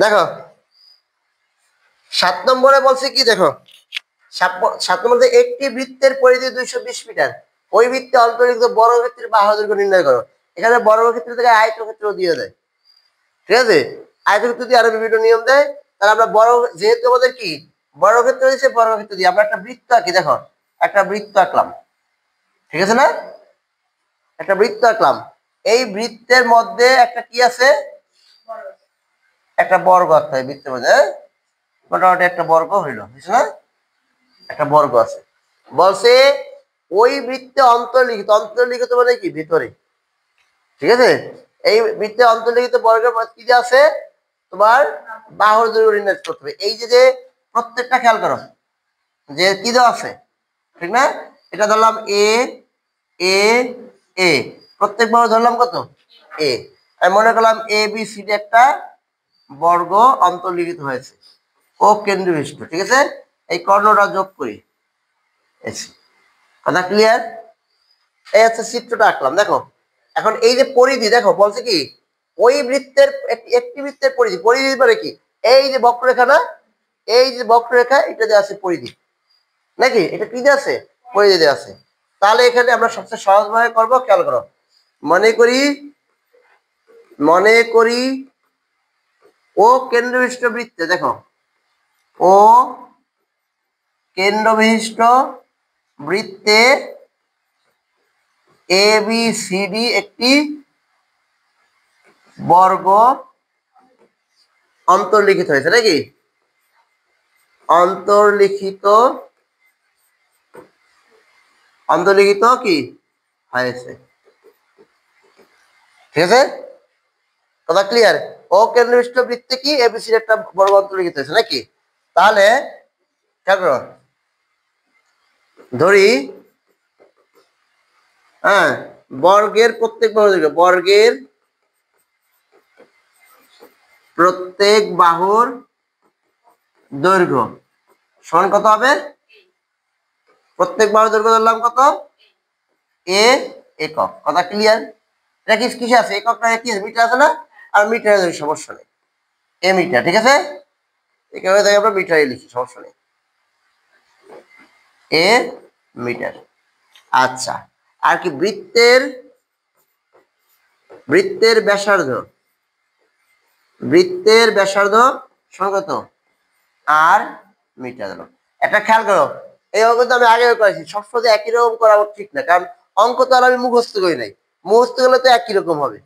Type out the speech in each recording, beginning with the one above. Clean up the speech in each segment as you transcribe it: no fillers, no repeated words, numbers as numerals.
দেখো 7 নম্বরে বলছে কি, দেখো 7 নম্বরে একটি বৃত্তের পরিধি 220 মিটার, ওই বৃত্তে অন্তর্লিখিত বর্গক্ষেত্রের বাহু দৈর্ঘ্য নির্ণয় করো। এখানে বর্গক্ষেত্র থেকে আয়তক্ষেত্র দিয়ে দেয়, ঠিক আছে? আয়তক্ষেত্র দিয়ে আরো বিভিন্ন নিয়ম দেয়। তাহলে আমরা যেহেতু আমাদের কি বর্গক্ষেত্র দিয়েছে, বর্গক্ষেত্র দিয়ে আমরা একটা বৃত্ত আঁকি। দেখো একটা বৃত্ত আঁকলাম, ঠিক আছে না? একটা বৃত্ত আঁকলাম। এই বৃত্তের মধ্যে একটা কি আছে, একটা বর্গ আঁকতে হয় বৃত্তের মধ্যে। মোটামুটি একটা বর্গ হইলো, বুঝছো না? একটা বর্গ আছে। বলছে ওই বৃত্তে অন্তর্লিখিত, অন্তর্লিখিত মানে কি ভিতরে, ঠিক আছে? এই বৃত্তে অন্তর্লিখিত বর্গের কি যে আছে তোমার বাহুর দৈর্ঘ্য নির্ণয় করতে হবে। এই যে প্রত্যেকটা খেয়াল করো যে কি দেওয়া আছে, ঠিক না? এটা ধরলাম এ এ এ, প্রত্যেক বাহু ধরলাম কত এ। আমি মনে করলাম এ বি সি ডি একটা বর্গ অন্তর্লিখিত হয়েছে ও কেন্দ্রবিষ্ট, ঠিক আছে? এই কর্ণটা যোগ করি, কথা ক্লিয়ার? এই হচ্ছে চিত্রটা আঁকলাম। দেখো এখন এই যে পরিধি, দেখো বলছে কি ওই বৃত্তের একটি বৃত্তের পরিধি, পরিধি মানে কি এই যে বক্ররেখা না, এই যে বক্ররেখা এটা দেওয়া আছে পরিধি, নাকি এটা কি দেওয়া আছে পরিধি দেওয়া আছে। তাহলে এখানে আমরা সবচেয়ে সহজভাবে করবো, খেয়াল করো। মনে করি ও কেন্দ্রবিষ্ট বৃত্তে, দেখো ও কেন্দ্রবিষ্ট বৃত্তে এ বি সি ডি একটি বর্গ অন্তর্লিখিত হয়েছে, নাকি অন্তর্লিখিত কি হয়েছে, ঠিক আছে? কথা ক্লিয়ার? ও কেন্দ্রবিষ্ট বৃত্তে কি এবিসির একটা বর্গ অন্তর্লিখিত হয়েছে, নাকি? তাহলে ধরি হ্যাঁ, বর্গের প্রত্যেক বাহুর দৈর্ঘ্য সমান কত হবে? প্রত্যেক বাহুর দৈর্ঘ্য ধরলাম কত এ একক। কথা ক্লিয়ার? এটা কিসে আছে, একক না কি মিটার আছে না? আর মিটারের সমস্যা নেই, এ মিটার, ঠিক আছে? এখানে দেখে আমরা মিটারে লিখি, সমস্যা নেই, এ মিটার। আচ্ছা, আর কি বৃত্তের ব্যাসার্ধ সঙ্গত আর মিটার দিল। একটা খেয়াল করো, এই অঙ্ক তো আমি আগে করেছি, সবসময় একই রকম করা ঠিক না, কারণ অঙ্ক তো আর আমি মুখস্থ করি নাই। মুখস্থ করলে তো একই রকম হবে,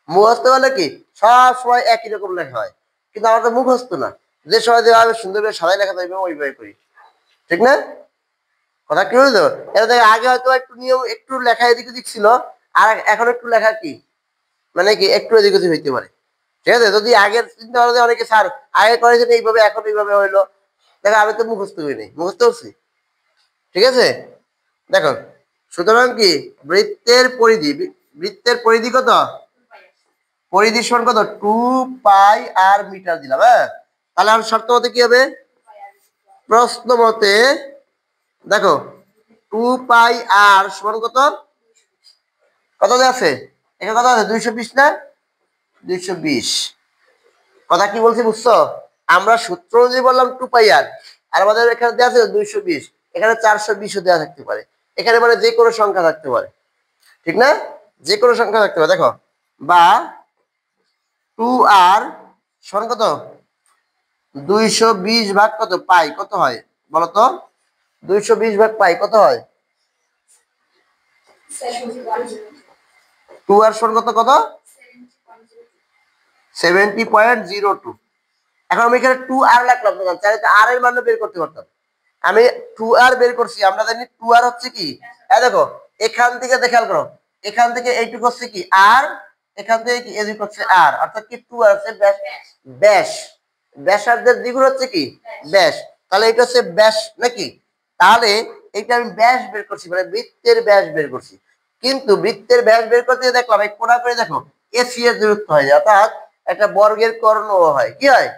মুখস্থ করলে কি সব সময় একই রকম লেখা হয়, কিন্তু আমার তো মুখস্থ না, যে সময় যেভাবে সুন্দর করে সাজাই লেখা থাকবে ওইভাবে করি, ঠিক না? কথা কি বুঝলো? এটা থেকে আগে হয়তো একটু নিয়ম, একটু লেখা এদিক ওদিক ছিল, আর এখন একটু লেখা কি মানে কি একটু এদিক ওদিক হইতে পারে, ঠিক আছে? যদি আগের চিন্তা ভাবনা অনেকে স্যার আগে করেছেন এইভাবে, এখন এইভাবে হইলো, দেখো আমি তো মুখস্থ করি নাই, মুখস্থ করছি, ঠিক আছে? দেখো সুতরাং কি বৃত্তের পরিধি কত, পরিধি সমান কত 2 পাই আর মিটার দিলাম। হ্যাঁ, তাহলে আমার শর্ত মতে কি হবে, প্রশ্ন মতে দেখো 2 পাই আর সমান কত, কত আছে এখানে, কত আছে 220 না, 220। কথা কি বলছি বুঝছো? আমরা সূত্র অনুযায়ী বললাম 2 পাই আর, আর আমাদের এখানে দেওয়া আছে 220, এখানে 420 দেওয়া থাকতে পারে, এখানে মানে যে কোনো সংখ্যা থাকতে পারে, ঠিক না? যে কোনো সংখ্যা থাকতে পারে। দেখো বা 2 আর সমান কত 220 ভাগ কত পাই, কত হয় বলতো? 220 ভাগ পাই কত হয়? 2 আর সমান কত 70.02। এখন আমি এখানে 2 আর লাগলাম না, চাইলে তো আর এর মান বের করতে পারতাম। আমি 2 আর বের করছি, আমরা জানি 2 আর হচ্ছে কি, এই দেখো এখান থেকে খেয়াল করো, এখান থেকে এইটুকু হচ্ছে কি আর, এখান থেকে কি এদিক হচ্ছে আর, অর্থাৎ কি 2 আর হচ্ছে ব্যাস, ব্যাসার্ধের দ্বিগুণ হচ্ছে কি ব্যাস, তাহলে এটা হচ্ছে ব্যাস, নাকি? তাহলে এইটা আমি ব্যাস বের করছি, মানে বৃত্তের ব্যাস বের করছি। কিন্তু বৃত্তের ব্যাস বের করতে দেখলাম এই কোণা করে দেখো এসি এর দূরত্ব হয়, অর্থাৎ একটা বর্গের কর্ণ হয়, কি হয়?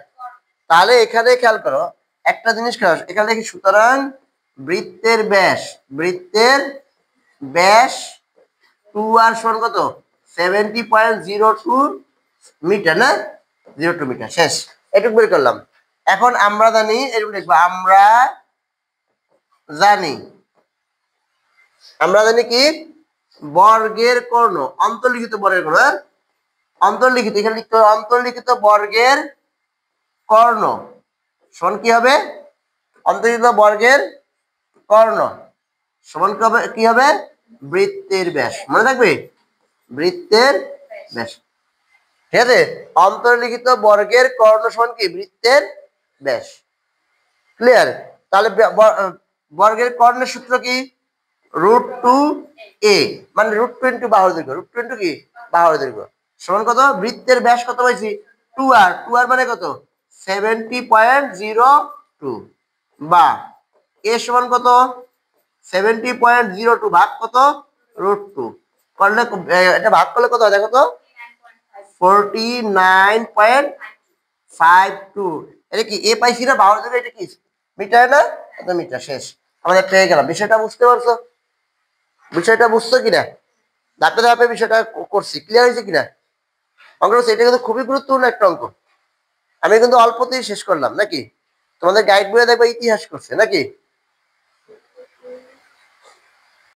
তাহলে এখানে খেয়াল করো একটা জিনিস খেয়াল, এখানে দেখি সুতরাং বৃত্তের ব্যাস 2 আর সমান কত 70.02 মিটার, না 02 মিটার, শেষ। এটুকু বের করলাম। এখন আমরা জানি, এটুকু লিখবো, আমরা জানি, আমরা জানি কি বর্গের কর্ণ, অন্তর্লিখিত বর্গের কর্ণ, অন্তর্লিখিত, এখানে লিখতে হবে অন্তর্লিখিত বর্গের কর্ণ সমান কি হবে, অন্তর্লিখিত বর্গের কর্ণ সমান কি হবে, বৃত্তের ব্যাস। মনে থাকবে, বৃত্তের ব্যাস। ঠিক আছে, অন্তর্লিখিত বর্গের কর্ণ সমান কি, বৃত্তের ব্যাস। ক্লিয়ার? তাহলে বর্গের কর্ণের সূত্র কি, √2a, মানে √2 ইন্টু বাহুর দৈর্ঘ্য, √2 ইন্টু কি, বাহুর দৈর্ঘ্য সমান কত, বৃত্তের ব্যাস কত পাইছি, 2r, 2r মানে কত, 70.02, বা a সমান কত, 70.02 ভাগ কত, √2 করলে, এটা ভাগ করলে কত হয় দেখো তো, 49.52। এটা কি এ পাইছি না, বাহুর দৈর্ঘ্য, এটা কি মিটার না, এটা মিটার। শেষ, আমাদের পেয়ে গেলাম। বিষয়টা বুঝতে পারছো, বিষয়টা বুঝছো কিনা, ধাপে ধাপে বিষয়টা করছি, ক্লিয়ার হয়েছে কিনা অঙ্ক? এটা কিন্তু খুবই গুরুত্বপূর্ণ একটা অঙ্ক। আমি কিন্তু অল্পতেই শেষ করলাম নাকি, তোমাদের গাইড বইয়ে দেখবে ইতিহাস করছে নাকি।